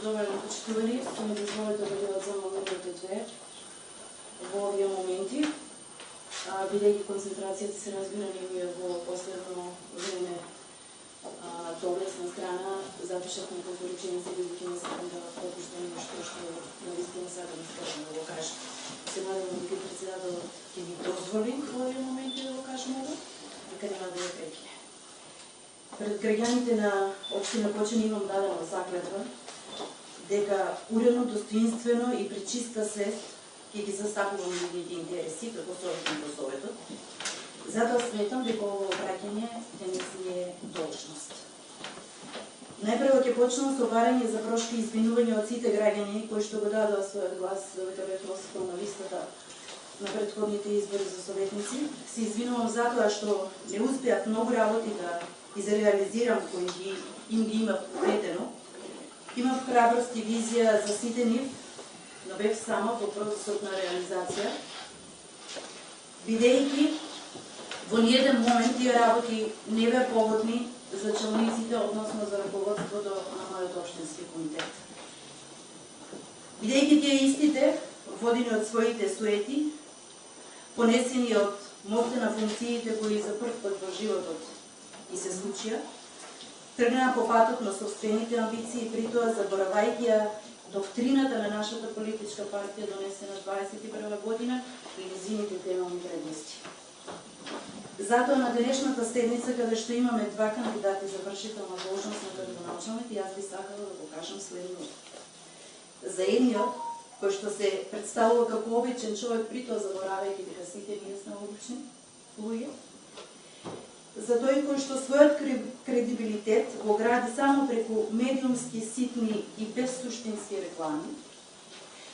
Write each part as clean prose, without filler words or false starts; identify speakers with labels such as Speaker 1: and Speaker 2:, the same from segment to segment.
Speaker 1: Почитувани, почитувани, што ми дозволите да бидат само минути две во овие моменти, бидејќи концентрацијата се разбира ние во последно време доблесна страна, запишавме колку реченици, бидејќи не сакам да пропуштам нешто што навистина сакам да го кажам. Се надевам дека председател ќе ми дозволи во овие моменти да го кажам ово, дека нема да ја прекине. Пред граѓаните на општина Кочани имам дадена заклетва дека уредно, достоинствено и при чиста свест ќе ги застапувам нивните интереси како советник во Советот. Затоа сметам дека ово обраќање ќе не си е должност. Најпрво ќе почнам со барање за прошки извинување од сите граѓани кои што го дадоа својот глас дека бев просипал на листата на претходните избори за советници. Се извинувам затоа што не успеав многу работи да изреализирам кои им ги имав претено. Имав храброст и визија за сите нив, но бев сама во процесот на реализација, бидејќи во ниеден момент тие работи не беа погодни за челниците, односно за раководството на мојот општински комитет. Бидејќи тие истите, водени од своите суети, понесени од моќта на функциите кои за прв пат во животот и се случија, тргнаа по патот на собствените амбиции, притоа заборавајќи ја доктрината на нашата политичка партија донесена 21 година и низините темелни вредности. Затоа на денешната седница, каде што имаме два кандидати за вршител на должност на градоначалник, јас би сакала да го кажам следното. За едниот, кој што се представува како обичен човек, притоа заборавајќи дека сите ние сме обични луѓе, за тој кој што својот кредибилитет го гради само преку медиумски, ситни и безсуштински реклами,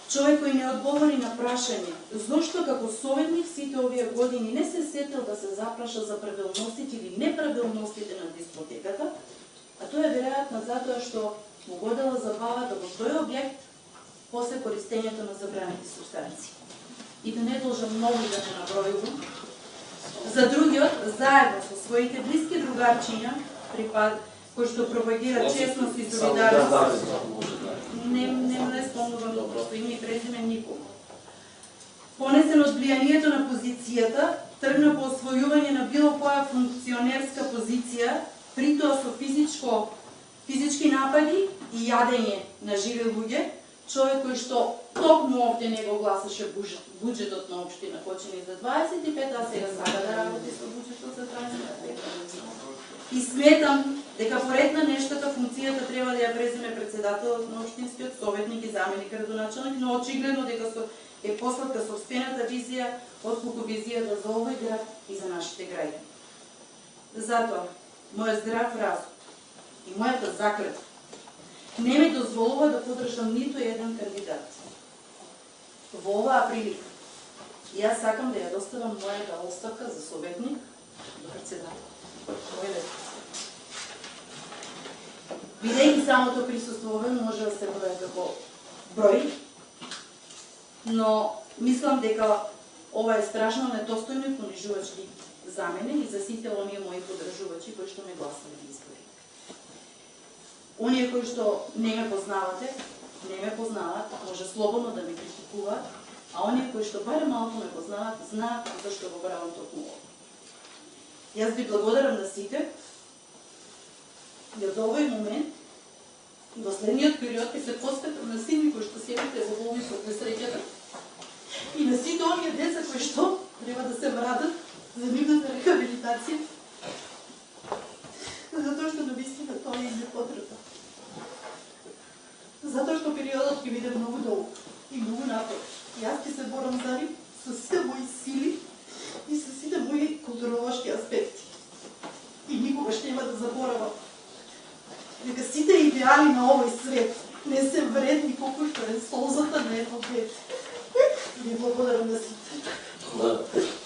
Speaker 1: човек кој не одговори на прашање зошто како советник сите овие години не се сетил да се запраша за правилностите или неправилностите на дискотеката, а тоа е веројатно затоа што му годела забава да во тој објект после користењето на забраните супстанции. И да не должам многу да не набројувам. За другиот, заедно со своите блиски другарчиња, кои што пропагираат честност и солидарност, не спомнувам што име и презиме никога. Понесен од влијанието на позицијата, тргна по освојување на било која функционерска позиција, притоа со физички напади и јадење на живи луѓе, човек кој што токму овде не го гласаше буџетот на општина Кочани за 25, а сега сака да работи со буџетот за 25. И сметам дека поред на нештата функцијата треба да ја преземе председателот на општинскиот советник и заменик градоначалник, но очигледно дека е послатка сопствената визија отколку визијата за овој град и за нашите граѓани. Затоа, мојот здрав разум и мојата заклетва не ми дозволува да подржам ниту еден кандидат. Во оваа прилика, јас сакам да ја доставам мојата оставка за советник до председател. Бидејќи самото присуство овде може да се брои како број, но мислам дека ова е страшно недостојно и понижувачки за мене и за сите оние мои поддржувачи кои што ме гласале на избори. Оние кои што не ме познавате, не ме познават, може слободно да ме критикуваат, а оние кои што барем малку ме познават, знаат зашто го правам токму ова. Јас ви благодарам на сите и од овој момент и во следниот период ќе се посветам на сите кои што седите во болница од несреќата и на сите оние деца кои што треба да се вратат за нивната рехабилитација, затоа што навистина тоа им е потреба. Затоа што периодот ќе биде многу долг и многу напор. Јас ќе се борам за нив со сите мои сили и со сите мои културолошки аспекти. И никогаш нема да заборавам дека сите идеали на овој свет не се вредни колку што е солзата на едно дете. Ви благодарам на сите.